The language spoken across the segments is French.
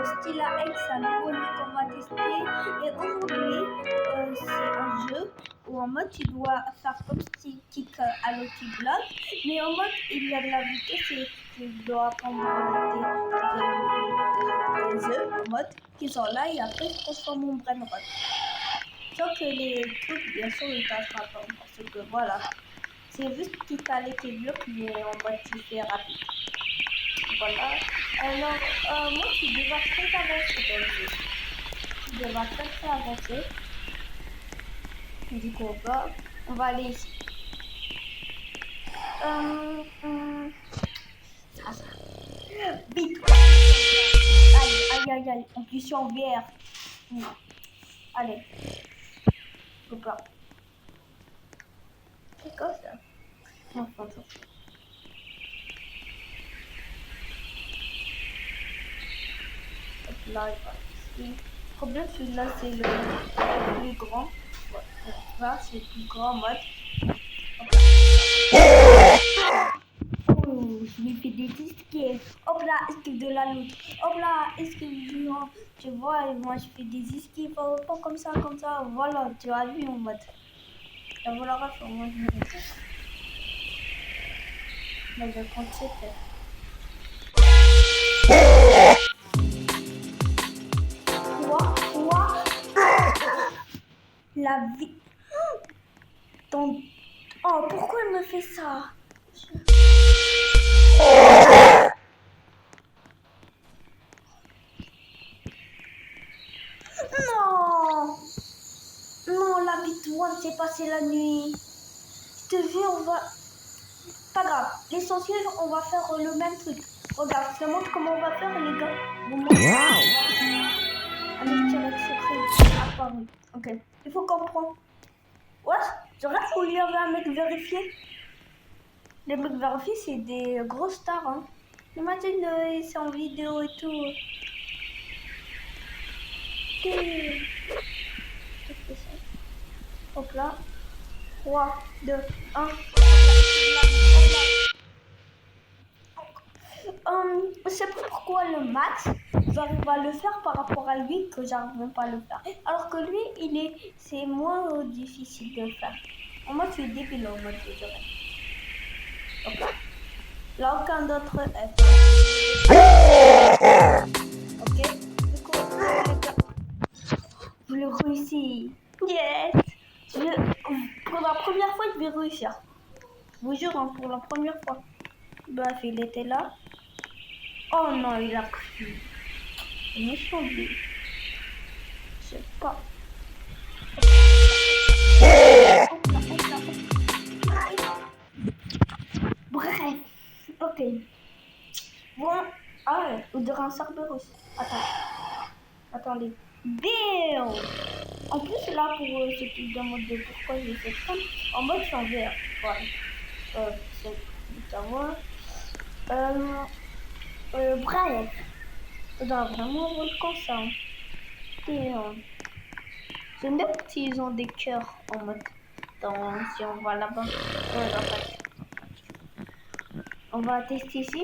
style à X, un nouveau jeu qu'on va tester. Et aujourd'hui, c'est un jeu où en mode tu dois faire comme si kick à Lucky Block, mais en mode il y a de la vitesse et tu dois prendre des œufs en mode qui sont là et après ils se transforment en brain rot. Sauf que les trucs, bien sûr, ils t'attrapent parce que voilà, c'est juste kick à Lucky Block, mais en mode tu fais rapide. Voilà. Alors, moi, je suis déjà très avancée dans le jeu. Je suis déjà très avancée. Du coup, on va aller ici. Ça. Vite. Aïe. En plus, je suis en VR. Allez. Ou pas. C'est quoi ça? Non, attends. Là, il va ici. Le problème, celui-là, c'est le plus grand. Là, c'est le plus grand mode. Oh, je lui fais des esquives. Hop là, esquive de la loot. Hop là, esquive du vent. Tu vois, et moi je fais des esquives, pas comme ça. Voilà, tu as vu en mode. Ça vaut la rage, moi je me répète. Mais je compte c'était. Quoi? La vie. Ton... Oh, pourquoi elle me fait ça? Non, la bite one s'est passée la nuit. Je te jure, on va... Pas grave. L'essentiel, on va faire le même truc. Regarde, je te montre comment on va faire, les gars. Vous montrez. Un mystérieux secret apparu. Ok. Il faut comprendre. Ouais, je rêve où il y avait un mec vérifié. Les mecs vérifiés, c'est des grosses stars. Hein. Imagine, c'est en vidéo et tout. Qu'est-ce que c'est? Hop là. 3, 2, 1. C'est pourquoi le max, j'arrive à le faire par rapport à lui que j'arrive même pas à le faire. Alors que lui, c'est moins difficile de le faire. En mode, je suis débile en mode, je dirais. Ok. Là, aucun d'autre F. Ok. Du coup, je le réussis. Yes. Pour la première fois, je vais réussir. Je vous jure, hein, pour la première fois. Bref, il était là. Oh non, il a pris. Méchant lui. Je sais pas. Bref. Ok. Bon. Ah, on dirait un Cerberus. Attendez. Bam. En plus, là, pour ceux qui se demandent de pourquoi j'ai fait ça, en mode je suis en VR. Voilà. C'est à voir. Bref. Ça doit vraiment volcan ça. J'aime bien s'ils ont des cœurs en mode. Si on va là-bas. On va tester ici.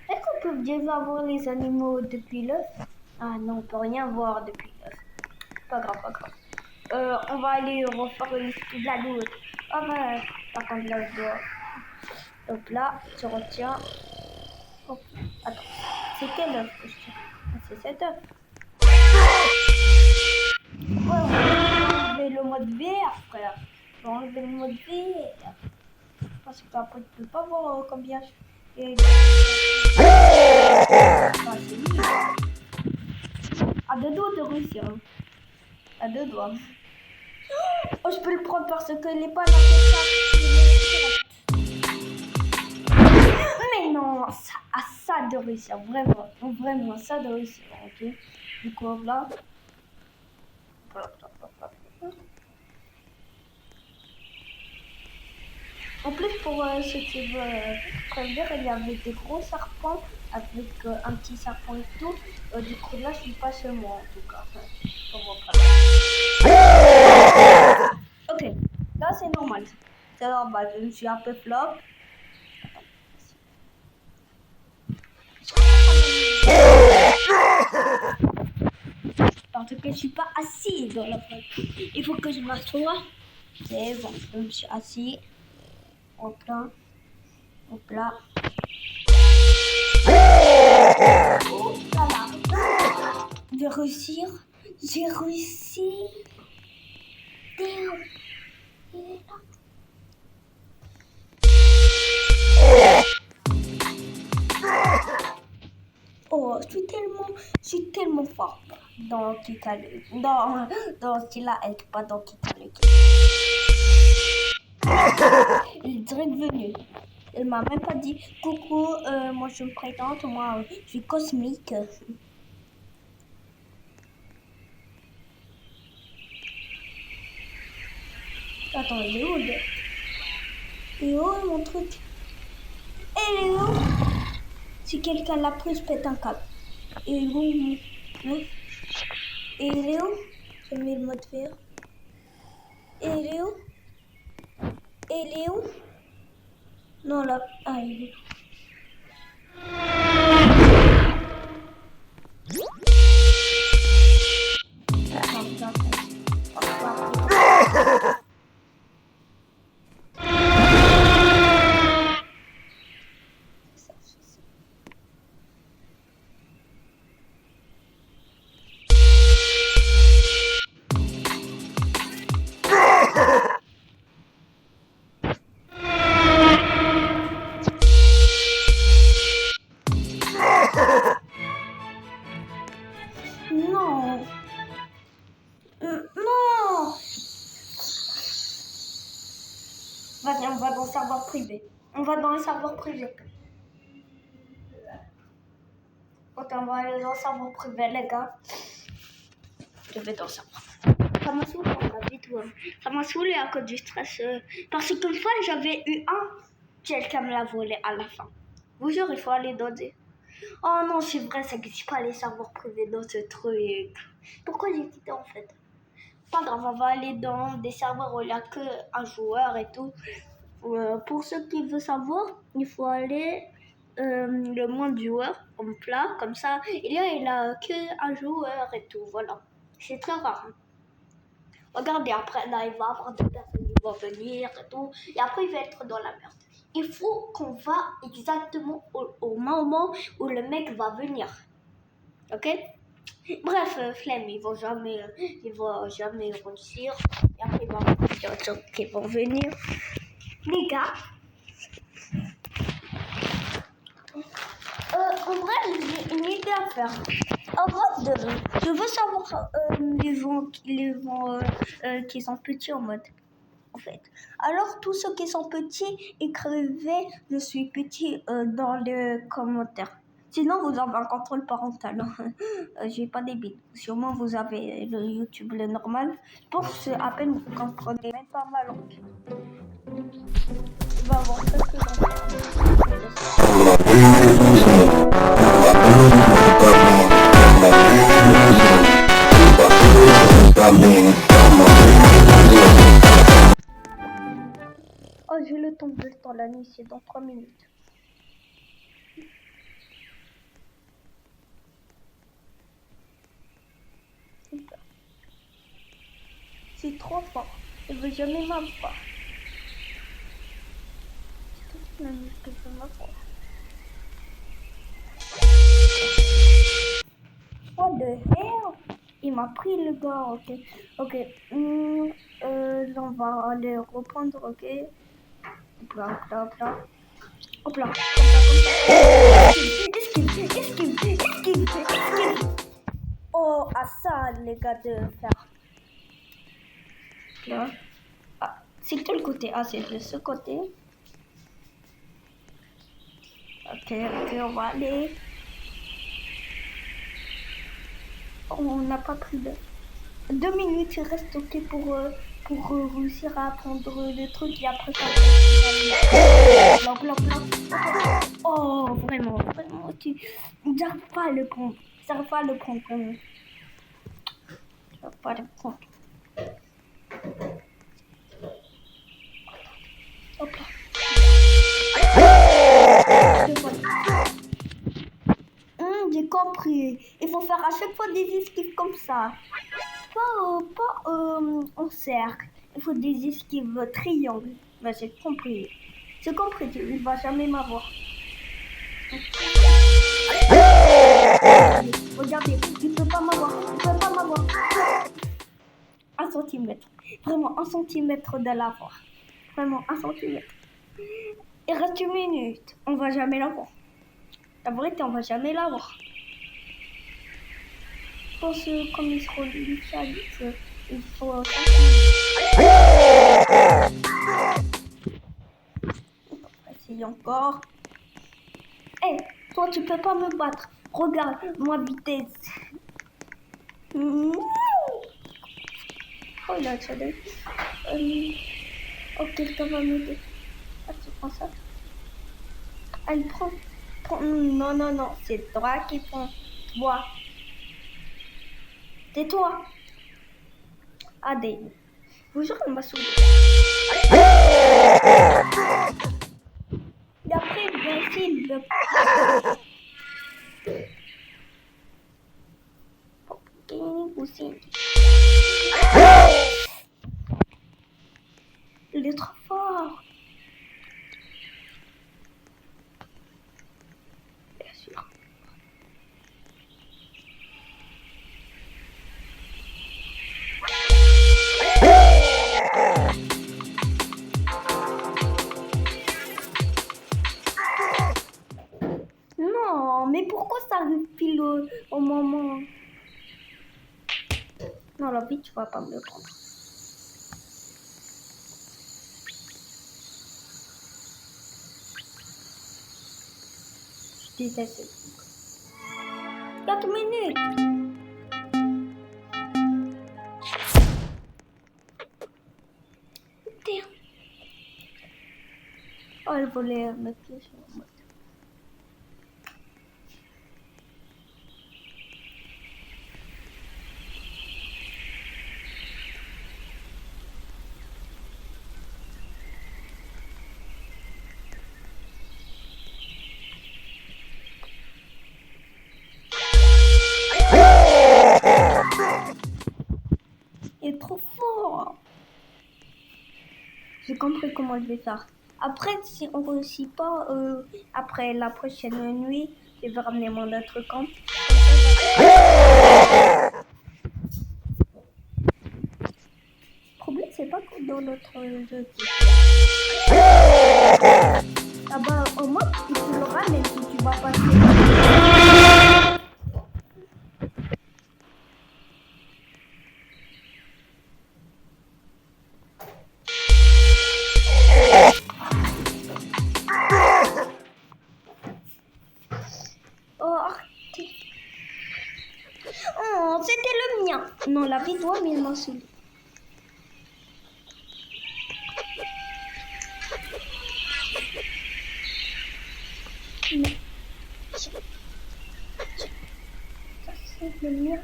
Est-ce qu'on peut déjà voir les animaux depuis l'œuf? Ah non, on peut rien voir depuis l'œuf. Pas grave. On va aller refaire une petite de la doute. Ah bah, par contre là, je dois... Hop là, tu retiens. Hop. Attends, c'est quel œuf que je tiens? C'est cet œuf. Ouais, on va enlever le mode VR, frère. On va enlever le mode VR. Parce qu'après, tu peux pas voir combien je fais. Ah, c'est lui. À deux doigts de réussir. Hein. À deux doigts. Oh, je peux le prendre parce que les balles mais non, ça de réussir, vraiment, ça de réussir, ok. Du coup, là. En plus, pour ceux qui veulent prévenir, il y avait des gros serpents avec un petit serpent et tout. Du coup, là, je suis pas chez moi, en tout cas. Ok, là, c'est normal. C'est normal, je suis un peu flop. parce que je suis pas assis dans la boîte. Il faut que je m'assoie. C'est bon, je me suis assis. Hop là. Hop là. Oh là là. J'ai réussi. J'ai réussi. Damn. Il est là. Oh, je suis tellement fort dans Kikalu. Dans Stila Edge, pas dans Kikalu. Il est direct venu. Il m'a même pas dit coucou, moi je me présente, moi je suis cosmique. Attends, il est où le... Il est où mon truc? Il est où? Si quelqu'un l'a pris, je pète un câble. Il est où? Et il est où? J'ai mis le mode vert. Et il est où? Et il est où? Non, là. Ah, il est où? Non. Non. Vas-y, on va dans le serveur privé. On va dans le serveur privé. Ok, on va aller dans le serveur privé, les gars. Je vais dans le serveur. Ça m'a saoulé, ça m'a saoulé à cause du stress. Parce qu'une fois, j'avais eu quelqu'un me l'a volé à la fin. Vous jure, il faut aller dans des... Oh non, c'est vrai, ça n'existe pas les serveurs privés dans ce truc. Pourquoi j'ai quitté en fait? Pas grave, on va aller dans des serveurs où il n'y a qu'un joueur et tout. Pour ceux qui veulent savoir, il faut aller le moins de joueurs en plat, comme ça. Il a qu'un joueur et tout, voilà. C'est très rare. Hein. Regardez, après, là, il va y avoir des personnes qui vont venir et tout. Et après, il va être dans la merde. Il faut qu'on va exactement au moment où le mec va venir. Ok? Bref, flemme, ils vont jamais réussir. Et après, il va y avoir d'autres gens qui vont venir. Les gars, en vrai, j'ai une idée à faire. En vrai, je veux savoir les gens qui sont petits en mode. En fait. Alors, tous ceux qui sont petits, écrivez « Je suis petit » dans les commentaires. Sinon, vous avez un contrôle parental. J'ai pas des bites. Sûrement, vous avez le YouTube, le normal. Je pense que à peine vous comprenez même pas ma langue. Je vais avoir quelques Oh, j'ai le temps, la nuit, c'est dans 3 minutes. C'est trop fort. Je veux jamais m'avoir. C'est tout même que je m'avoir. What the hell? Il m'a pris le gars, ok. Ok. On va aller reprendre, ok. Hop là, hop là, hop là. Hop là, esquive. Oh, à ça, les gars, de faire. Là. Ah, c'est quel côté? Ah, c'est de ce côté. Ok, on va aller. On n'a pas pris de... 2 minutes, il reste ok pour réussir à apprendre le truc et après ça va. Oh, vraiment, j'arrive pas à le prendre. J'arrive pas à le prendre, vraiment. J'arrive pas à le prendre. Hop là. j'ai compris. Il faut faire à chaque fois des esquives comme ça. Pas en cercle. Il faut des esquives triangles. Ben, j'ai compris. J'ai compris, tu ne vas jamais m'avoir. Regardez, tu ne peux pas m'avoir. Tu ne peux pas m'avoir. 1 centimètre. Vraiment, 1 centimètre de l'avoir. Vraiment, 1 centimètre. Il reste 1 minute. On va jamais l'avoir. La vérité, on va jamais l'avoir. Je pense que comme il se relie, il faut 5 minutes. Essaye encore. Hé, toi, tu peux pas me battre. Regarde, moi, vitesse. Oh là, ça donne. Oh, quelqu'un va m'aider. Ah, tu prends ça. Allez, prends. Non, non, non, c'est toi qui prends. Toi. C'est toi. Allez. Je vous jure, elle m'a saoulé. Et après, bien film. Il est trop fort. Bien sûr. Non, mais pourquoi ça arrive pile au moment? Non, la vie, tu vas pas me le prendre. Je disais c'est 4 minutes. Tiens. Oh, elle voulait me pied sur la moto. Il est trop fort. J'ai compris comment je vais faire. Après, si on réussit pas, après la prochaine nuit, je vais ramener mon autre camp. Le problème, c'est pas que dans notre jeu. Ah bah, au moins, tu le ramènes si tu vas passer. Oh, c'était le mien. Non, la vidéo, mais il m'a saoulé. Ça, c'est le mien.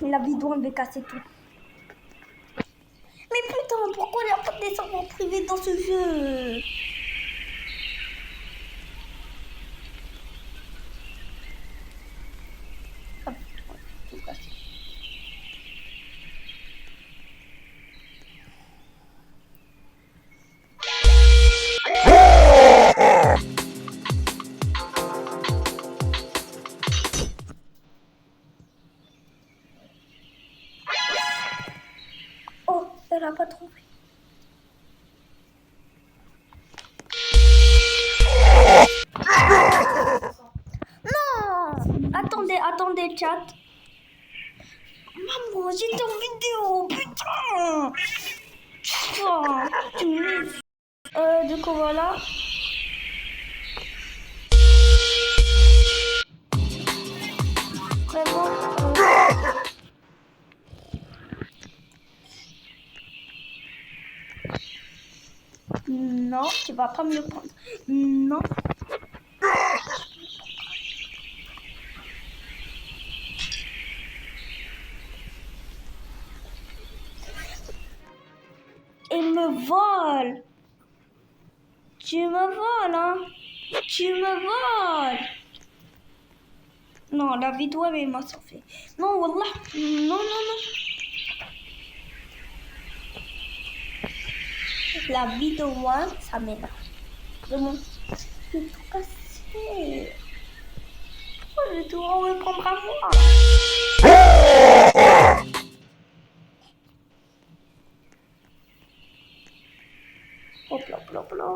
La vidéo, on va casser tout. Mais putain, pourquoi il n'y a pas des serveurs privés dans ce jeu? Ah, tout cassé. Oh, elle a pas trouvé. Non! Attendez, chat. Maman, j'étais en vidéo, putain! Putain, tu me du coup, voilà. Vraiment, Non, tu vas pas me le prendre. Non. Il me vole. Tu me voles, hein. Tu me voles. Non, la vidéo, elle m'a sauvé. Non, wallah. Non, non, non. La vidéo, ça m'énerve. Vraiment. Je vais tout casser. Pourquoi je dois reprendre à moi? Hop là, hop là, hop là.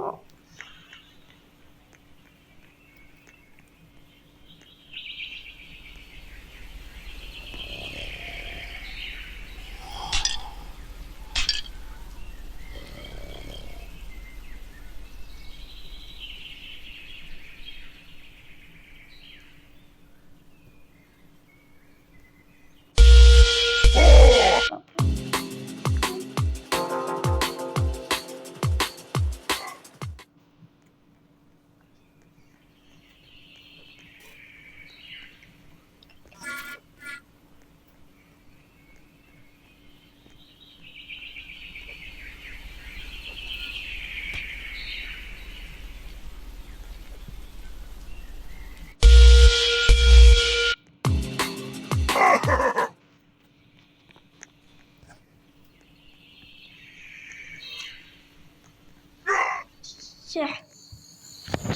Tiens,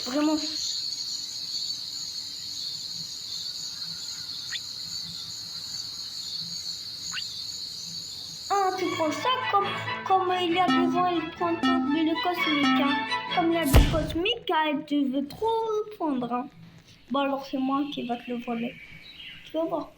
vraiment. Ah, tu prends ça comme il a besoin, il prend le cosmique. Hein. Comme il a du cosmique, tu veux trop le prendre. Hein. Bon, alors c'est moi qui va te le voler. Tu vas voir.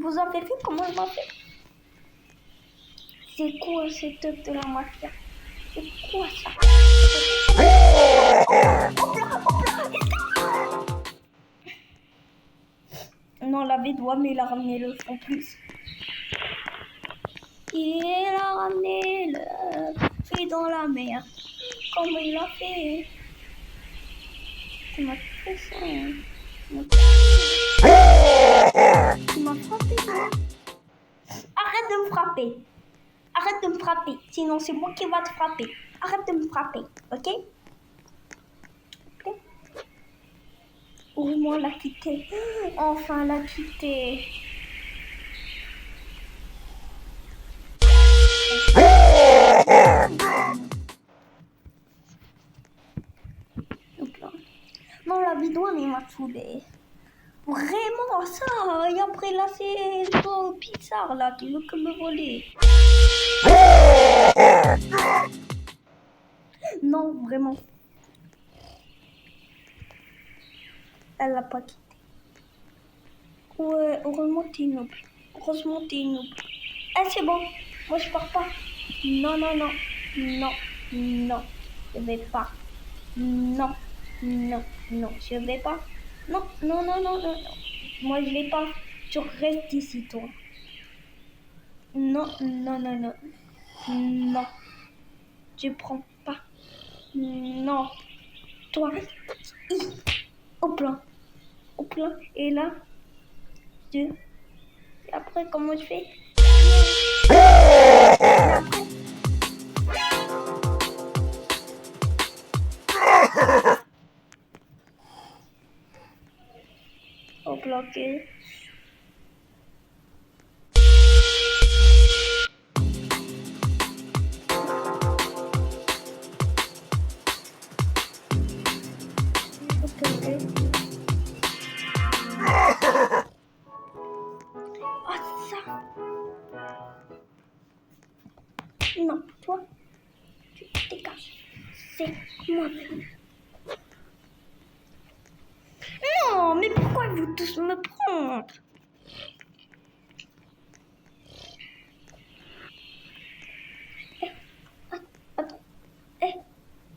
Vous avez vu comment il m'a fait? C'est quoi cette œuvre de la mafia? C'est quoi ça? Non, la vidéo, mais il a ramené le en plus. Il a ramené le fait dans la mer. Comment il a fait? Tu m'as fait ça. Hein. Tu m'as frappé. Hein. Arrête de me frapper. Arrête de me frapper. Sinon, c'est moi qui va te frapper. Arrête de me frapper. Ok? Ok? Au moins, l'a quitté. Enfin, l'a quitté. Non, la vidéo, mais il m'a saoulé. Vraiment, ça. Et après, là, c'est le Pixar, là, qui veut que me voler. Non, vraiment. Elle l'a pas quitté. Ouais, heureusement, t'es noble. Heureusement, t'es noble. Eh, c'est bon. Moi, je pars pas. Non, non, non. Non, non. Je vais pas. Non, non, non. Je vais pas. Non, non, non, non, non. Moi, je vais pas. Tu restes ici, toi. Non, non, non, non. Non. Je prends pas. Non. Toi. Hop là. Hop là. Et là. Et après, comment je fais? Hop là, ok. Non, toi, tu dégages. C'est moi. Non, mais pourquoi vous tous me prendre.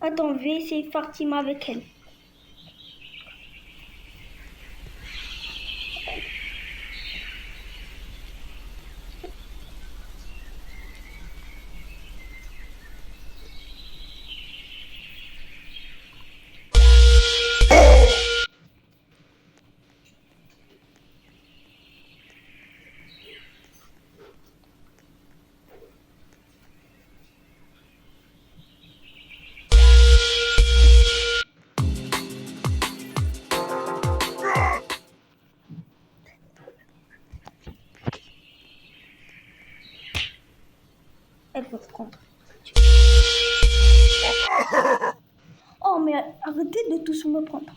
Attends, je vais essayer de faire team avec elle. Elle veut prendre. Oh, mais arrêtez de tous me prendre.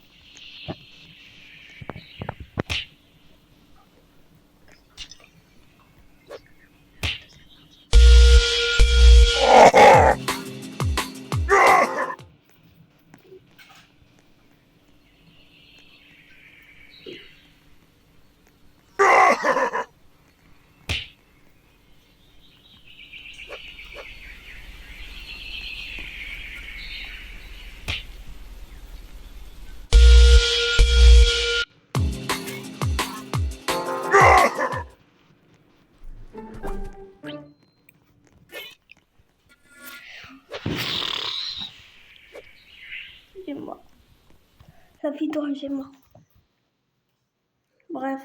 J'ai mort. La vidéo, j'ai mort. Bref.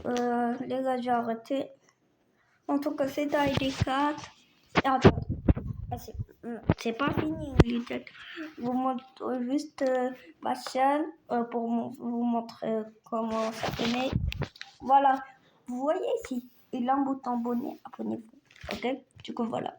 Les gars, j'ai arrêté. En tout cas, c'était ID4. Attends. C'est pas fini, l'ID4. Je vous montre juste ma chaîne pour vous montrer comment ça tenait. Voilà. Vous voyez ici, il a un bouton abonné. Abonnez-vous. Ok? Du coup, voilà.